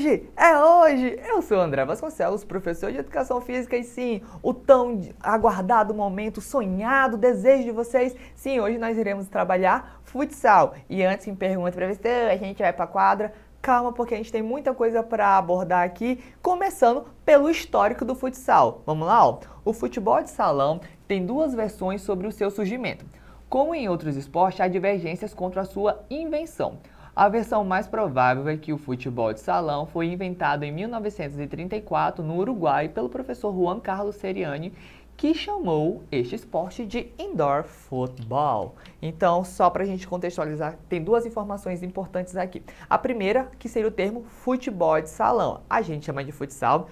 É hoje! Eu sou o André Vasconcelos, professor de Educação Física e sim, o tão aguardado momento, sonhado, desejo de vocês. Sim, hoje nós iremos trabalhar futsal. E antes me pergunta, professor, a gente vai pra quadra? Calma, porque a gente tem muita coisa para abordar aqui, começando pelo histórico do futsal. Vamos lá, ó. O futebol de salão tem duas versões sobre o seu surgimento. Como em outros esportes, há divergências quanto à sua invenção. A versão mais provável é que o futebol de salão foi inventado em 1934 no Uruguai pelo professor Juan Carlos Seriani, que chamou este esporte de indoor football. Então, só para a gente contextualizar, tem duas informações importantes aqui. A primeira, que seria o termo futebol de salão. A gente chama de futsal.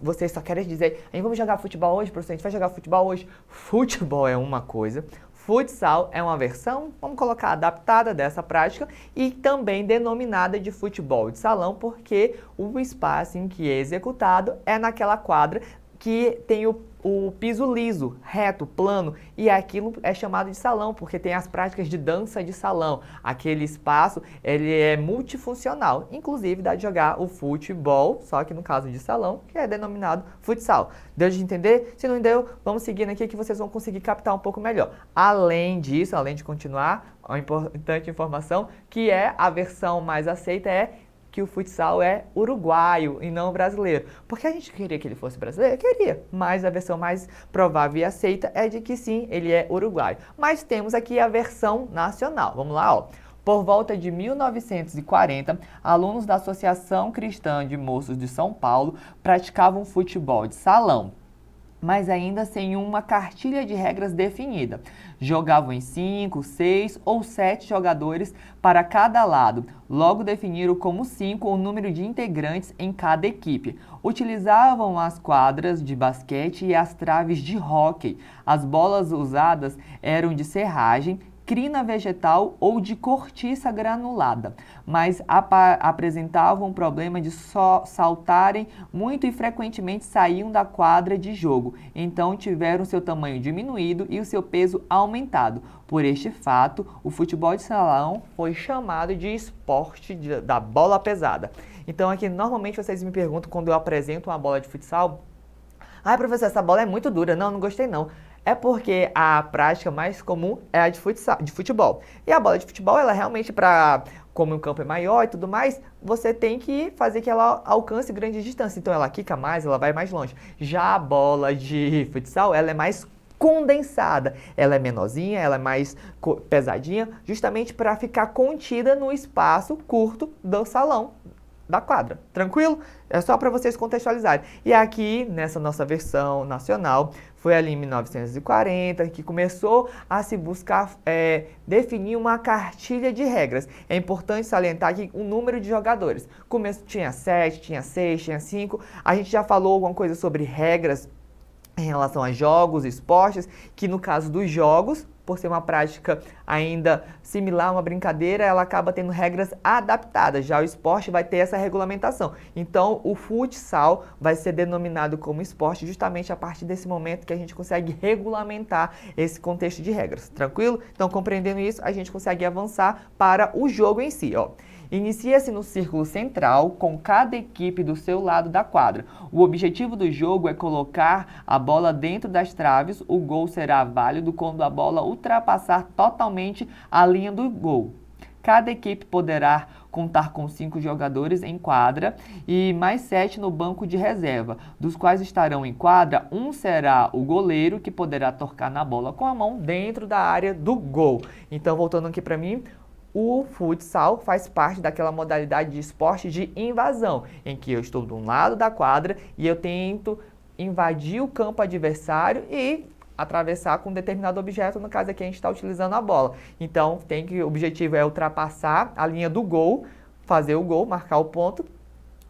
Vocês só querem dizer, vamos jogar futebol hoje, professor? A gente vai jogar futebol hoje? Futebol é uma coisa. Futsal é uma versão, vamos colocar, adaptada dessa prática e também denominada de futebol de salão, porque o espaço em que é executado é naquela quadra que tem o piso liso, reto, plano, e aquilo é chamado de salão, porque tem as práticas de dança de salão. Aquele espaço, ele é multifuncional, inclusive dá de jogar o futebol, só que no caso de salão, que é denominado futsal. Deu de entender? Se não deu, vamos seguindo aqui que vocês vão conseguir captar um pouco melhor. Além disso, além de continuar, uma importante informação, que é a versão mais aceita que o futsal é uruguaio e não brasileiro. Porque a gente queria que ele fosse brasileiro? Queria, mas a versão mais provável e aceita é de que sim, ele é uruguaio. Mas temos aqui a versão nacional. Vamos lá, ó. Por volta de 1940, alunos da Associação Cristã de Moços de São Paulo praticavam futebol de salão, mas ainda sem uma cartilha de regras definida. Jogavam em 5, 6 ou 7 jogadores para cada lado. Logo definiram como 5 o número de integrantes em cada equipe. Utilizavam as quadras de basquete e as traves de hóquei. As bolas usadas eram de serragem, crina vegetal ou de cortiça granulada, mas apresentavam um problema de só saltarem muito e frequentemente saíam da quadra de jogo, então tiveram seu tamanho diminuído e o seu peso aumentado. Por este fato, o futebol de salão foi chamado de esporte da bola pesada. Então aqui normalmente vocês me perguntam quando eu apresento uma bola de futsal, professor, essa bola é muito dura. Não gostei não. É porque a prática mais comum é a de futebol. E a bola de futebol, ela realmente, como o campo é maior e tudo mais, você tem que fazer que ela alcance grande distância. Então ela quica mais, ela vai mais longe. Já a bola de futsal, ela é mais condensada. Ela é menorzinha, ela é mais pesadinha, justamente para ficar contida no espaço curto do salão da quadra. Tranquilo? É só para vocês contextualizarem. E aqui, nessa nossa versão nacional, foi ali em 1940 que começou a se buscar definir uma cartilha de regras. É importante salientar aqui o número de jogadores. Tinha 7, tinha 6, tinha 5. A gente já falou alguma coisa sobre regras em relação a jogos, esportes, que no caso dos jogos, por ser uma prática ainda similar a uma brincadeira, ela acaba tendo regras adaptadas. Já o esporte vai ter essa regulamentação. Então, o futsal vai ser denominado como esporte justamente a partir desse momento que a gente consegue regulamentar esse contexto de regras. Tranquilo? Então, compreendendo isso, a gente consegue avançar para o jogo em si, ó. Inicia-se no círculo central, com cada equipe do seu lado da quadra. O objetivo do jogo é colocar a bola dentro das traves. O gol será válido quando a bola ultrapassar totalmente a linha do gol. Cada equipe poderá contar com 5 jogadores em quadra e mais 7 no banco de reserva, dos quais estarão em quadra. Um será o goleiro, que poderá tocar na bola com a mão dentro da área do gol. Então, voltando aqui para mim, o futsal faz parte daquela modalidade de esporte de invasão, em que eu estou de um lado da quadra e eu tento invadir o campo adversário e atravessar com um determinado objeto, no caso aqui a gente está utilizando a bola. Então, o objetivo é ultrapassar a linha do gol, fazer o gol, marcar o ponto.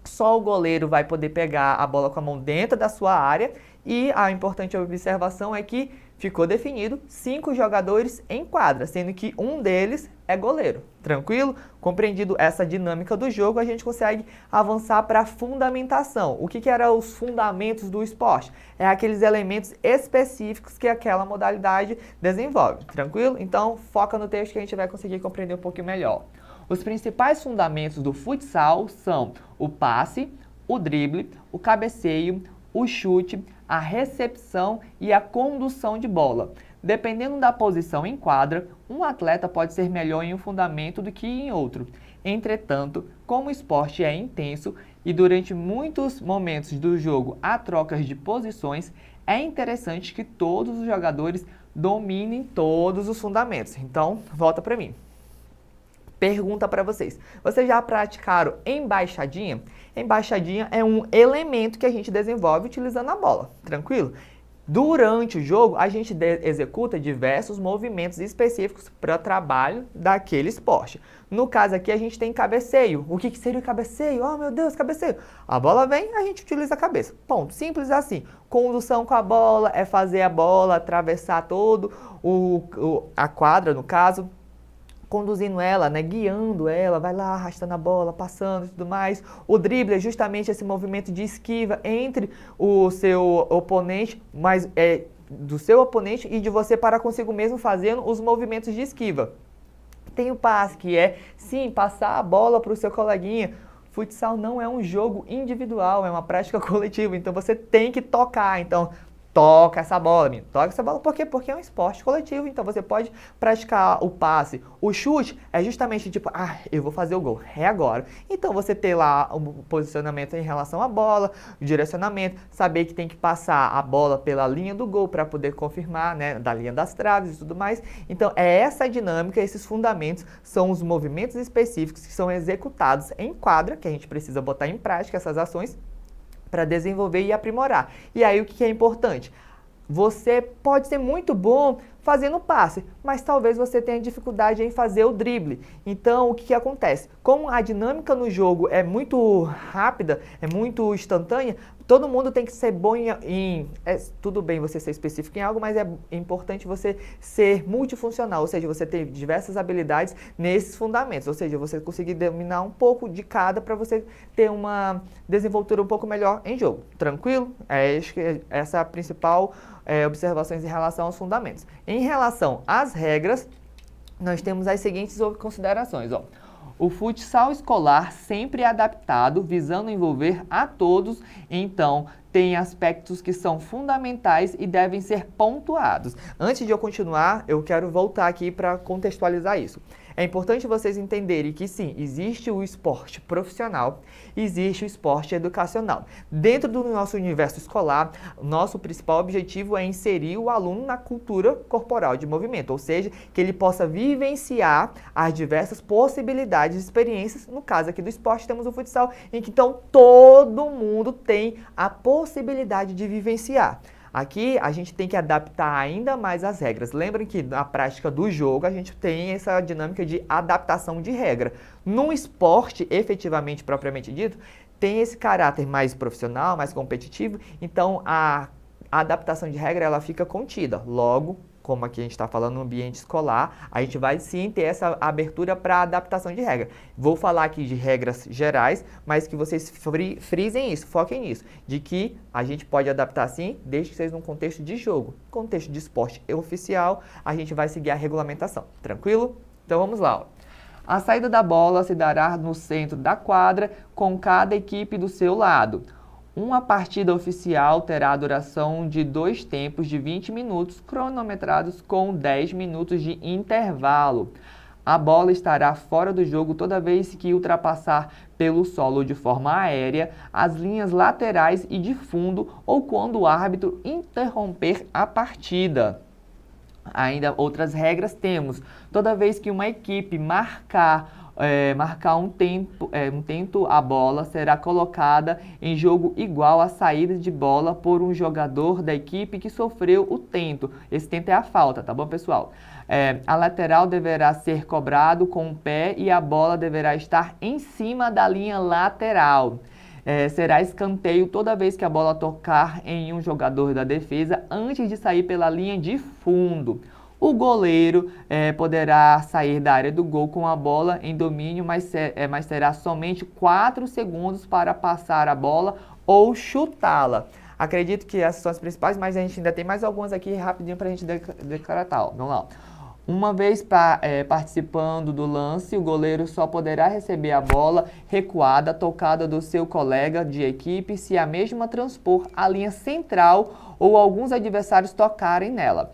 Só o goleiro vai poder pegar a bola com a mão dentro da sua área e a importante observação é que ficou definido 5 jogadores em quadra, sendo que um deles é goleiro. Tranquilo? Compreendido essa dinâmica do jogo, a gente consegue avançar para a fundamentação. O que eram os fundamentos do esporte? É aqueles elementos específicos que aquela modalidade desenvolve. Tranquilo? Então, foca no texto que a gente vai conseguir compreender um pouquinho melhor. Os principais fundamentos do futsal são o passe, o drible, o cabeceio, o chute, a recepção e a condução de bola. Dependendo da posição em quadra, um atleta pode ser melhor em um fundamento do que em outro. Entretanto, como o esporte é intenso e durante muitos momentos do jogo há trocas de posições, é interessante que todos os jogadores dominem todos os fundamentos. Então, volta para mim. Pergunta para vocês. Vocês já praticaram embaixadinha? Embaixadinha é um elemento que a gente desenvolve utilizando a bola, tranquilo? Durante o jogo, a gente executa diversos movimentos específicos para o trabalho daquele esporte. No caso aqui, a gente tem cabeceio. O que seria o cabeceio? Oh, meu Deus, cabeceio. A bola vem, a gente utiliza a cabeça. Ponto. Simples assim. Condução com a bola é fazer a bola atravessar todo a quadra, no caso, conduzindo ela, né, guiando ela, vai lá arrastando a bola, passando e tudo mais. O drible é justamente esse movimento de esquiva entre o seu oponente, mas do seu oponente e de você para consigo mesmo fazendo os movimentos de esquiva. Tem o passe, que é, sim, passar a bola para o seu coleguinha. Futsal não é um jogo individual, é uma prática coletiva, então você tem que tocar. Então, toca essa bola, menino. Toca essa bola. Por quê? Porque é um esporte coletivo, então você pode praticar o passe. O chute é justamente tipo, eu vou fazer o gol, é agora. Então você ter lá o posicionamento em relação à bola, o direcionamento, saber que tem que passar a bola pela linha do gol para poder confirmar, né, da linha das traves e tudo mais. Então é essa dinâmica, esses fundamentos são os movimentos específicos que são executados em quadra, que a gente precisa botar em prática essas ações para desenvolver e aprimorar. E aí o que é importante? Você pode ser muito bom fazendo passe, mas talvez você tenha dificuldade em fazer o drible. Então, o que acontece? Como a dinâmica no jogo é muito rápida, é muito instantânea, todo mundo tem que ser bom tudo bem você ser específico em algo, mas é importante você ser multifuncional, ou seja, você ter diversas habilidades nesses fundamentos, ou seja, você conseguir dominar um pouco de cada para você ter uma desenvoltura um pouco melhor em jogo. Tranquilo? Essa é a principal observações em relação aos fundamentos. Em relação às regras, nós temos as seguintes considerações. O futsal escolar sempre é adaptado, visando envolver a todos, então tem aspectos que são fundamentais e devem ser pontuados. Antes de eu continuar, eu quero voltar aqui para contextualizar isso. É importante vocês entenderem que sim, existe o esporte profissional, existe o esporte educacional. Dentro do nosso universo escolar, nosso principal objetivo é inserir o aluno na cultura corporal de movimento, ou seja, que ele possa vivenciar as diversas possibilidades e experiências. No caso aqui do esporte, temos o futsal, em que então todo mundo tem a possibilidade de vivenciar. Aqui a gente tem que adaptar ainda mais as regras. Lembrem que na prática do jogo a gente tem essa dinâmica de adaptação de regra. No esporte, efetivamente, propriamente dito, tem esse caráter mais profissional, mais competitivo, então a adaptação de regra ela fica contida. Logo, como aqui a gente está falando no ambiente escolar, a gente vai sim ter essa abertura para adaptação de regra. Vou falar aqui de regras gerais, mas que vocês frisem isso, foquem nisso, de que a gente pode adaptar sim, desde que seja num contexto de jogo. Contexto de esporte oficial, a gente vai seguir a regulamentação. Tranquilo? Então vamos lá. A saída da bola se dará no centro da quadra, com cada equipe do seu lado. Uma partida oficial terá a duração de 2 tempos de 20 minutos, cronometrados com 10 minutos de intervalo. A bola estará fora do jogo toda vez que ultrapassar pelo solo de forma aérea, as linhas laterais e de fundo ou quando o árbitro interromper a partida. Ainda outras regras temos. Toda vez que uma equipe marcar um tento, a bola será colocada em jogo igual à saída de bola por um jogador da equipe que sofreu o tento. Esse tento é a falta, tá bom, pessoal? A lateral deverá ser cobrado com o pé e a bola deverá estar em cima da linha lateral. Será escanteio toda vez que a bola tocar em um jogador da defesa antes de sair pela linha de fundo. O goleiro poderá sair da área do gol com a bola em domínio, mas terá somente 4 segundos para passar a bola ou chutá-la. Acredito que essas são as principais, mas a gente ainda tem mais algumas aqui rapidinho para a gente decretar. Vamos lá. Uma vez participando do lance, o goleiro só poderá receber a bola recuada, tocada do seu colega de equipe, se a mesma transpor a linha central ou alguns adversários tocarem nela.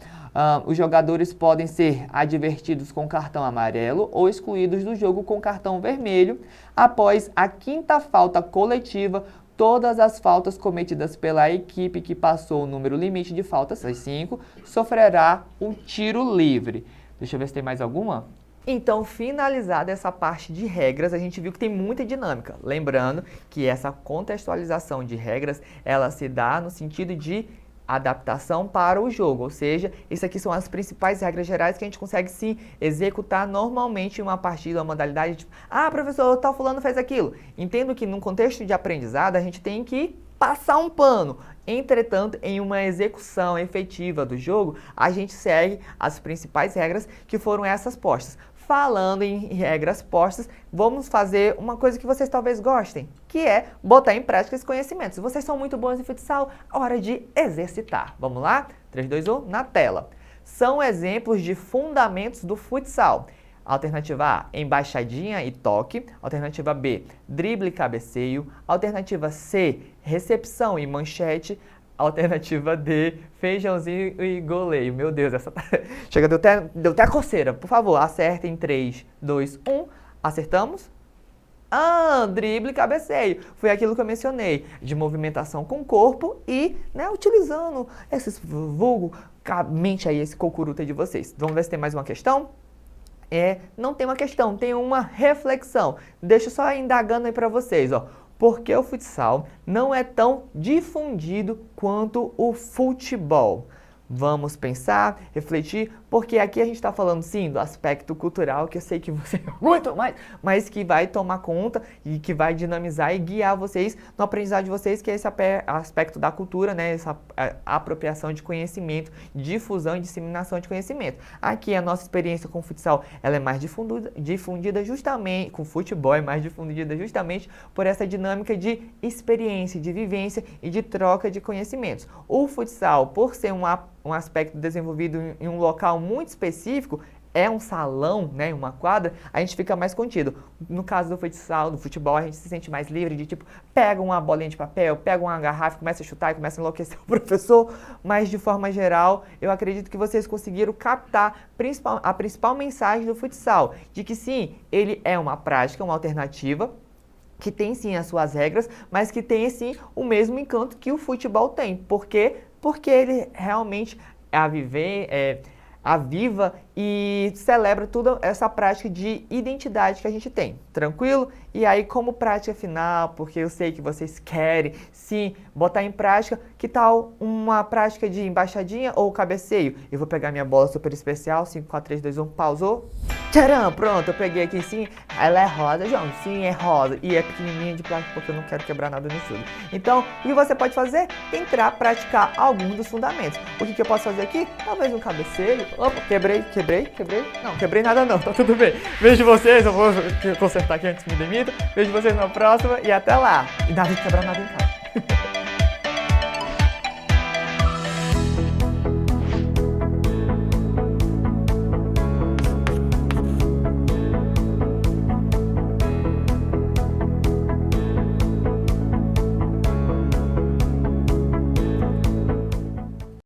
Os jogadores podem ser advertidos com cartão amarelo ou excluídos do jogo com cartão vermelho. Após a 5ª falta coletiva, todas as faltas cometidas pela equipe que passou o número limite de faltas, as 5, sofrerá um tiro livre. Deixa eu ver se tem mais alguma. Então, finalizada essa parte de regras, a gente viu que tem muita dinâmica. Lembrando que essa contextualização de regras, ela se dá no sentido de adaptação para o jogo, ou seja, isso aqui são as principais regras gerais que a gente consegue sim executar normalmente em uma partida, uma modalidade tipo, professor, tal fulano fez aquilo. Entendo que num contexto de aprendizado a gente tem que passar um pano. Entretanto, em uma execução efetiva do jogo, a gente segue as principais regras que foram essas postas. Falando em regras postas, vamos fazer uma coisa que vocês talvez gostem, que é botar em prática esses conhecimentos. Vocês são muito bons em futsal, hora de exercitar. Vamos lá? 3, 2, 1, na tela. São exemplos de fundamentos do futsal. Alternativa A, embaixadinha e toque. Alternativa B, drible e cabeceio. Alternativa C, recepção e manchete. Alternativa D, feijãozinho e goleio. Meu Deus, essa chega, deu até a coceira. Por favor, acertem 3, 2, 1. Acertamos? Drible e cabeceio. Foi aquilo que eu mencionei, de movimentação com o corpo e, utilizando esses vulgarmente aí, esse cocuruta de vocês. Vamos ver se tem mais uma questão? Não tem uma questão, tem uma reflexão. Deixa eu só indagando aí para vocês, ó. Por que o futsal não é tão difundido quanto o futebol? Vamos pensar, refletir, porque aqui a gente está falando sim do aspecto cultural, que eu sei que você é muito mais, mas que vai tomar conta e que vai dinamizar e guiar vocês no aprendizado de vocês, que é esse aspecto da cultura, né? Essa apropriação de conhecimento, difusão e disseminação de conhecimento. Aqui a nossa experiência com o futsal, ela é mais difundida justamente, com o futebol é mais difundida justamente por essa dinâmica de experiência, de vivência e de troca de conhecimentos. O futsal, por ser um aspecto desenvolvido em um local muito específico, é um salão, né, uma quadra, a gente fica mais contido. No caso do futsal, do futebol, a gente se sente mais livre de tipo, pega uma bolinha de papel, pega uma garrafa, começa a chutar e começa a enlouquecer o professor, mas de forma geral, eu acredito que vocês conseguiram captar a principal mensagem do futsal, de que sim, ele é uma prática, uma alternativa, que tem sim as suas regras, mas que tem sim o mesmo encanto que o futebol tem. Por quê? Porque ele realmente aviva e celebra toda essa prática de identidade que a gente tem. Tranquilo? E aí, como prática final, porque eu sei que vocês querem sim botar em prática, que tal uma prática de embaixadinha ou cabeceio? Eu vou pegar minha bola super especial, 5, 4, 3, 2, 1, pausou. Tcharam! Pronto, eu peguei aqui sim. Ela é rosa, João. Sim, é rosa. E é pequenininha de plástico porque eu não quero quebrar nada no estudo. Então, o que você pode fazer? Tentar praticar alguns dos fundamentos. O que eu posso fazer aqui? Talvez um cabeceio. Opa, quebrei. Não, quebrei nada não, tá tudo bem. Vejo vocês, eu vou consertar aqui antes que me demita. Vejo vocês na próxima e até lá. E nada de quebrar nada em casa.